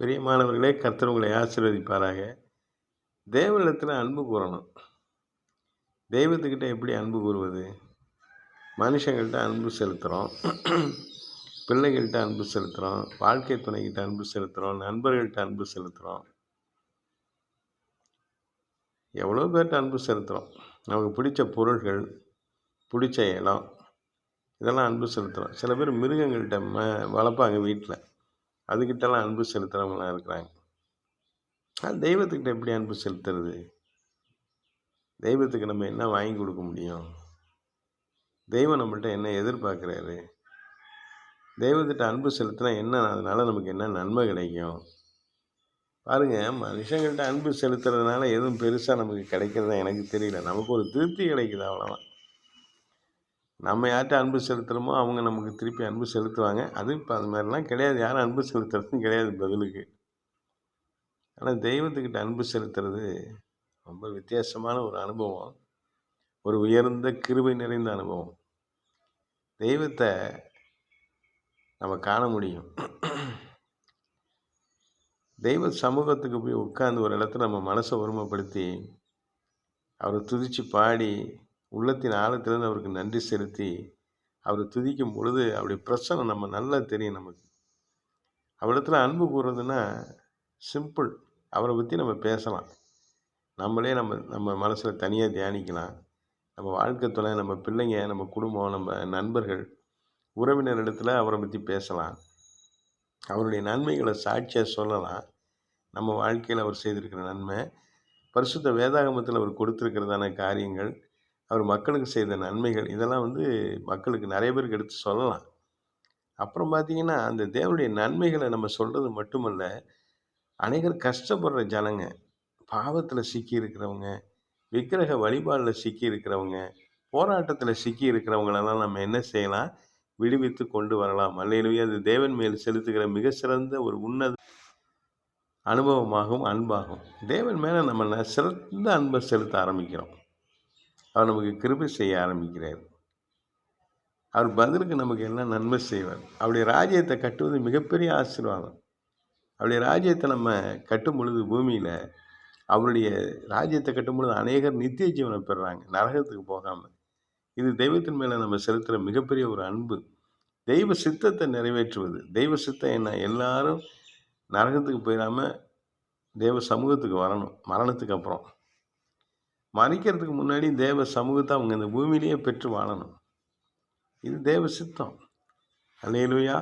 பிரியமானவர்களே, கர்த்தர் உங்களை ஆசீர்வதிப்பாராக. தேவனிடத்தில் அன்பு கூறணும். தெய்வத்துக்கிட்ட எப்படி அன்பு கூறுவது? மனுஷங்கள்கிட்ட அன்பு செலுத்துகிறோம், பிள்ளைகள்கிட்ட அன்பு செலுத்துகிறோம், வாழ்க்கை துணைக்கிட்ட அன்பு செலுத்துகிறோம், நண்பர்கள்கிட்ட அன்பு செலுத்துகிறோம், எவ்வளோ பேர்கிட்ட அன்பு செலுத்துகிறோம். நமக்கு பிடிச்ச பொருள்கள், பிடிச்ச இடம், இதெல்லாம் அன்பு செலுத்துகிறோம். சில பேர் மிருகங்கள்கிட்ட வளர்ப்பாங்க வீட்டில், அதுக்கிட்டலாம் அன்பு செலுத்துகிறவங்களாம் இருக்கிறாங்க. தெய்வத்துக்கிட்ட எப்படி அன்பு செலுத்துறது? தெய்வத்துக்கு நம்ம என்ன வாங்கி கொடுக்க முடியும்? தெய்வம் நம்மள்ட்ட என்ன எதிர்பார்க்குறாரு? தெய்வத்திட்ட அன்பு செலுத்தினா என்ன, அதனால் நமக்கு என்ன நன்மை கிடைக்கும்? பாருங்கள், மனுஷங்கள்கிட்ட அன்பு செலுத்துறதுனால எதுவும் பெருசாக நமக்கு கிடைக்கிறதா எனக்கு தெரியல. நமக்கு ஒரு திருப்தி கிடைக்குது, அவ்வளோதான். நம்ம யார்கிட்ட அன்பு செலுத்துகிறோமோ அவங்க நமக்கு திருப்பி அன்பு செலுத்துவாங்க. அது இப்போ அது மாதிரிலாம் கிடையாது. யாரும் அன்பு செலுத்துறதும் கிடையாது பதிலுக்கு. ஆனால் தெய்வத்துக்கிட்ட அன்பு செலுத்துறது ரொம்ப வித்தியாசமான ஒரு அனுபவம். ஒரு உயர்ந்த கிருபை நிறைந்த அனுபவம். தெய்வத்தை நம்ம காண முடியும். தெய்வ சமூகத்துக்கு போய் உட்கார்ந்து ஒரு இடத்துல நம்ம மனசை ஒருமைப்படுத்தி அவரை துதித்து பாடி உள்ளத்தின் ஆழத்திலிருந்து அவருக்கு நன்றி செலுத்தி அவரை துதிக்கும் பொழுது அப்படி பிரச்சனை நம்ம நல்லா தெரியும். நமக்கு அவரிடத்துல அன்பு கூறுறதுன்னா சிம்பிள். அவரை பற்றி நம்ம பேசலாம், நம்மளே நம்ம நம்ம மனசில் தனியாக தியானிக்கலாம். நம்ம வாழ்க்கை துணை, நம்ம பிள்ளைங்க, நம்ம குடும்பம், நம்ம நண்பர்கள், உறவினரிடத்தில் அவரை பற்றி பேசலாம். அவருடைய நன்மைகளை சாட்சியாக சொல்லலாம். நம்ம வாழ்க்கையில் அவர் செய்திருக்கிற நன்மை, பரிசுத்த வேதாகமத்தில் அவர் கொடுத்துருக்கிறதான காரியங்கள், அவர் மக்களுக்கு செய்த நன்மைகள், இதெல்லாம் மக்களுக்கு நிறைய பேருக்கு எடுத்து சொல்லலாம். அப்புறம் பார்த்திங்கன்னா, அந்த தேவனுடைய நன்மைகளை நம்ம சொல்கிறது மட்டுமல்ல, அநேகர் கஷ்டப்படுற ஜனங்க, பாவத்தில் சிக்கி இருக்கிறவங்க, விக்கிரக வழிபாடில் சிக்கி இருக்கிறவங்க, போராட்டத்தில் சிக்கி இருக்கிறவங்களெல்லாம் நம்ம என்ன செய்யலாம்? விடுவித்து கொண்டு வரலாம். அல்லேலூயா! அது தேவன் மேல் செலுத்துகிற மிக சிறந்த ஒரு உன்னத அனுபவமாகவும் அன்பாகும். தேவன் மேலே நம்ம சிறந்த அன்பை செலுத்த ஆரம்பிக்கிறோம். அவர் நமக்கு கிருபை செய்ய ஆரம்பிக்கிறார். அவர் பதிலுக்கு நமக்கு என்ன நன்மை செய்வார்? அவருடைய ராஜ்யத்தை கட்டுவது மிகப்பெரிய ஆசீர்வாதம். அவருடைய ராஜ்யத்தை நம்ம கட்டும் பொழுது பூமியில், அவருடைய ராஜ்யத்தை கட்டும் பொழுது அநேகர் நித்திய ஜீவனை பெறுறாங்க, நரகத்துக்கு போகாமல். இது தெய்வத்தின் மேலே நம்ம செலுத்துகிற மிகப்பெரிய ஒரு அன்பு. தெய்வ சித்தத்தை நிறைவேற்றுவது. தெய்வ சித்தம் என்ன? எல்லாரும் நரகத்துக்கு போயிடாமல் தேவ சமூகத்துக்கு வரணும். மரணத்துக்கு அப்புறம், மறிக்கிறதுக்கு முன்னாடி தேவ சமூகத்தை அவங்க இந்த பூமியிலேயே பெற்று வாழணும். இது தேவ சித்தம். அல்லேலூயா!